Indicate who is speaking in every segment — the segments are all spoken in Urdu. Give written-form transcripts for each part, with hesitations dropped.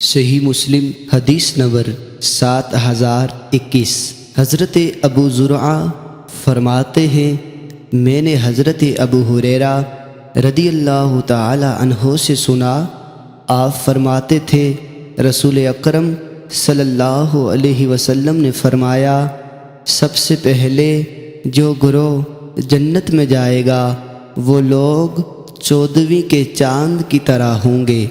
Speaker 1: صحیح مسلم حدیث نمبر 7021۔ حضرت ابو زرعہ فرماتے ہیں، میں نے حضرت ابو ہریرہ رضی اللہ تعالی عنہ سے سنا، آپ فرماتے تھے رسول اکرم صلی اللہ علیہ وسلم نے فرمایا، سب سے پہلے جو گروہ جنت میں جائے گا وہ لوگ 14ویں کے چاند کی طرح ہوں گے،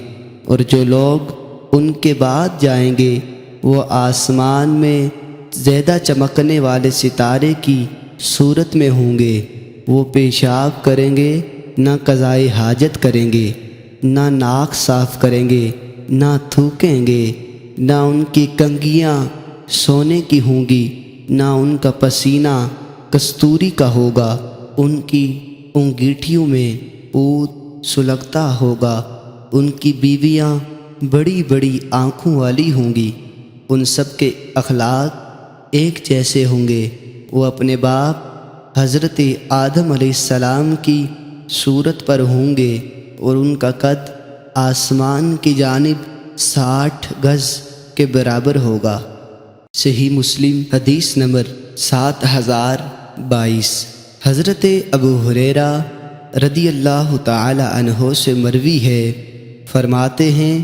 Speaker 1: اور جو لوگ ان کے بعد جائیں گے وہ آسمان میں زیادہ چمکنے والے ستارے کی صورت میں ہوں گے۔ وہ پیشاب کریں گے، نہ قضائے حاجت کریں گے، نہ ناک صاف کریں گے، نہ تھوکیں گے، نہ ان کی کنگھیاں سونے کی ہوں گی، نہ ان کا پسینہ کستوری کا ہوگا، ان کی انگیٹھیوں میں عود سلگتا ہوگا، ان کی بیویاں بڑی بڑی آنکھوں والی ہوں گی، ان سب کے اخلاق ایک جیسے ہوں گے۔ وہ اپنے باپ حضرت آدم علیہ السلام کی صورت پر ہوں گے، اور ان کا قد آسمان کی جانب 60 گز کے برابر ہوگا۔ صحیح مسلم حدیث نمبر 7022۔ حضرت ابو ہریرہ رضی اللہ تعالی عنہ سے مروی ہے، فرماتے ہیں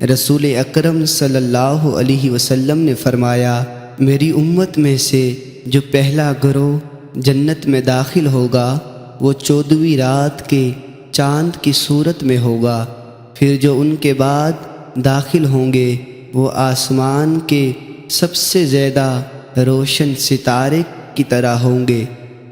Speaker 1: رسول اکرم صلی اللہ علیہ وسلم نے فرمایا، میری امت میں سے جو پہلا گروہ جنت میں داخل ہوگا وہ 14ویں رات کے چاند کی صورت میں ہوگا، پھر جو ان کے بعد داخل ہوں گے وہ آسمان کے سب سے زیادہ روشن ستارے کی طرح ہوں گے،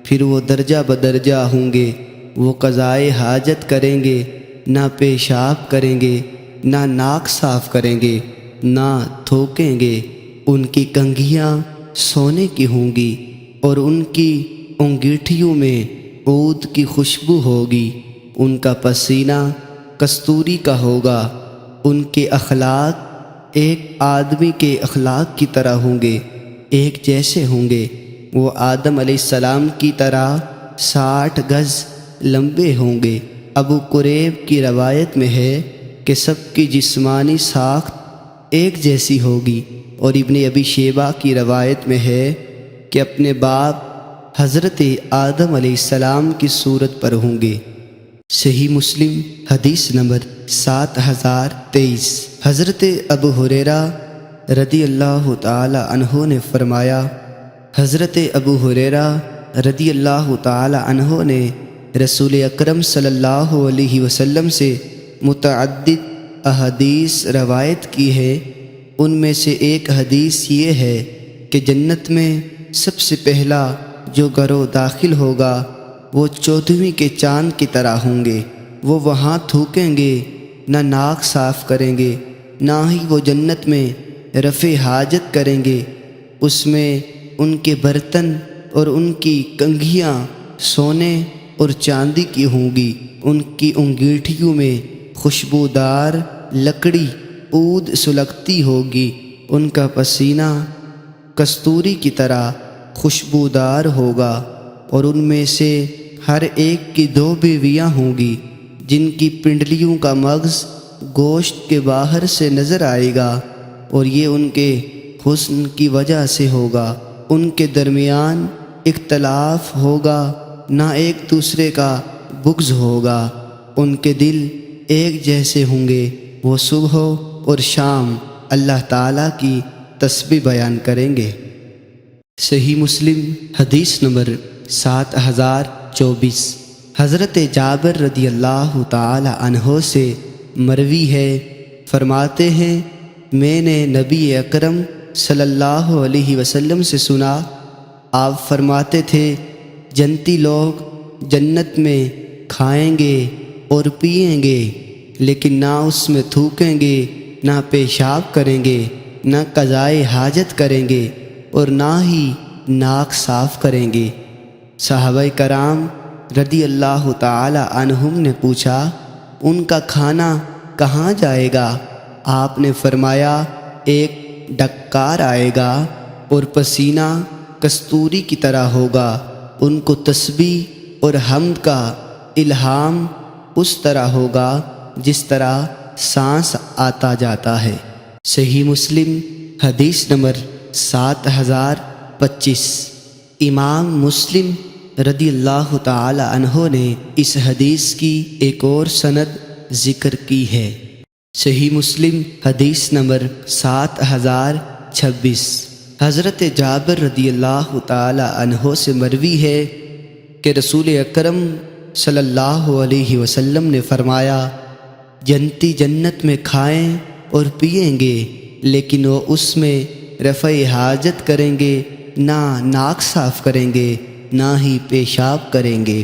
Speaker 1: پھر وہ درجہ بدرجہ ہوں گے، وہ قضائے حاجت کریں گے، نہ پیشاب کریں گے، نہ ناک صاف کریں گے، نہ تھوکیں گے، ان کی کنگھیاں سونے کی ہوں گی، اور ان کی انگیٹھیوں میں عود کی خوشبو ہوگی، ان کا پسینہ کستوری کا ہوگا، ان کے اخلاق ایک آدمی کے اخلاق کی طرح ہوں گے، ایک جیسے ہوں گے، وہ آدم علیہ السلام کی طرح 60 گز لمبے ہوں گے۔ ابو قریب کی روایت میں ہے کہ سب کی جسمانی ساخت ایک جیسی ہوگی، اور ابن ابی شیبہ کی روایت میں ہے کہ اپنے باپ حضرت آدم علیہ السلام کی صورت پر ہوں گے۔ صحیح مسلم حدیث نمبر 7023۔ حضرت ابو ہریرہ رضی اللہ تعالی عنہ نے فرمایا، حضرت ابو ہریرہ رضی اللہ تعالی عنہ نے رسول اکرم صلی اللہ علیہ وسلم سے متعدد احادیث روایت کی ہے، ان میں سے ایک حدیث یہ ہے کہ جنت میں سب سے پہلا جو گروہ داخل ہوگا وہ 14ویں کے چاند کی طرح ہوں گے، وہ وہاں تھوکیں گے، نہ ناک صاف کریں گے، نہ ہی وہ جنت میں رفع حاجت کریں گے، اس میں ان کے برتن اور ان کی کنگھیاں سونے اور چاندی کی ہوں گی، ان کی انگیٹھیوں میں خوشبودار لکڑی عود سلگتی ہوگی، ان کا پسینہ کستوری کی طرح خوشبودار ہوگا، اور ان میں سے ہر ایک کی 2 بیویاں ہوں گی جن کی پنڈلیوں کا مغز گوشت کے باہر سے نظر آئے گا، اور یہ ان کے حسن کی وجہ سے ہوگا، ان کے درمیان اختلاف ہوگا، نہ ایک دوسرے کا بغض ہوگا، ان کے دل ایک جیسے ہوں گے، وہ صبح اور شام اللہ تعالیٰ کی تسبیح بیان کریں گے۔ صحیح مسلم حدیث نمبر 7024۔ حضرت جابر رضی اللہ تعالی عنہ سے مروی ہے، فرماتے ہیں میں نے نبی اکرم صلی اللہ علیہ وسلم سے سنا، آپ فرماتے تھے جنتی لوگ جنت میں کھائیں گے اور پئیں گے، لیکن نہ اس میں تھوکیں گے، نہ پیشاب کریں گے، نہ قضائے حاجت کریں گے، اور نہ ہی ناک صاف کریں گے۔ صحابہ کرام رضی اللہ تعالی عنہم نے پوچھا، ان کا کھانا کہاں جائے گا؟ آپ نے فرمایا، ایک ڈکار آئے گا اور پسینہ کستوری کی طرح ہوگا، ان کو تسبیح اور حمد کا الہام اس طرح ہوگا جس طرح سانس آتا جاتا ہے۔ صحیح مسلم حدیث نمبر 7025۔ امام مسلم رضی اللہ تعالی عنہ نے اس حدیث کی ایک اور سند ذکر کی ہے۔ صحیح مسلم حدیث نمبر 7026۔ حضرت جابر رضی اللہ تعالی عنہ سے مروی ہے کہ رسول اکرم صلی اللہ علیہ وسلم نے فرمایا، جنتی جنت میں کھائیں اور پئیں گے، لیکن وہ اس میں رفع حاجت کریں گے، نہ ناک صاف کریں گے، نہ ہی پیشاب کریں گے،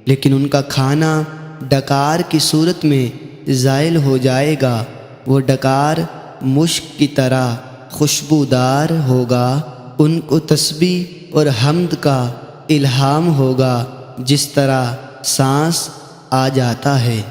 Speaker 1: لیکن ان کا کھانا ڈکار کی صورت میں زائل ہو جائے گا۔ وہ ڈکار مشک کی طرح خوشبودار ہوگا، ان کو تسبیح اور حمد کا الہام ہوگا جس طرح سانس آ جاتا ہے۔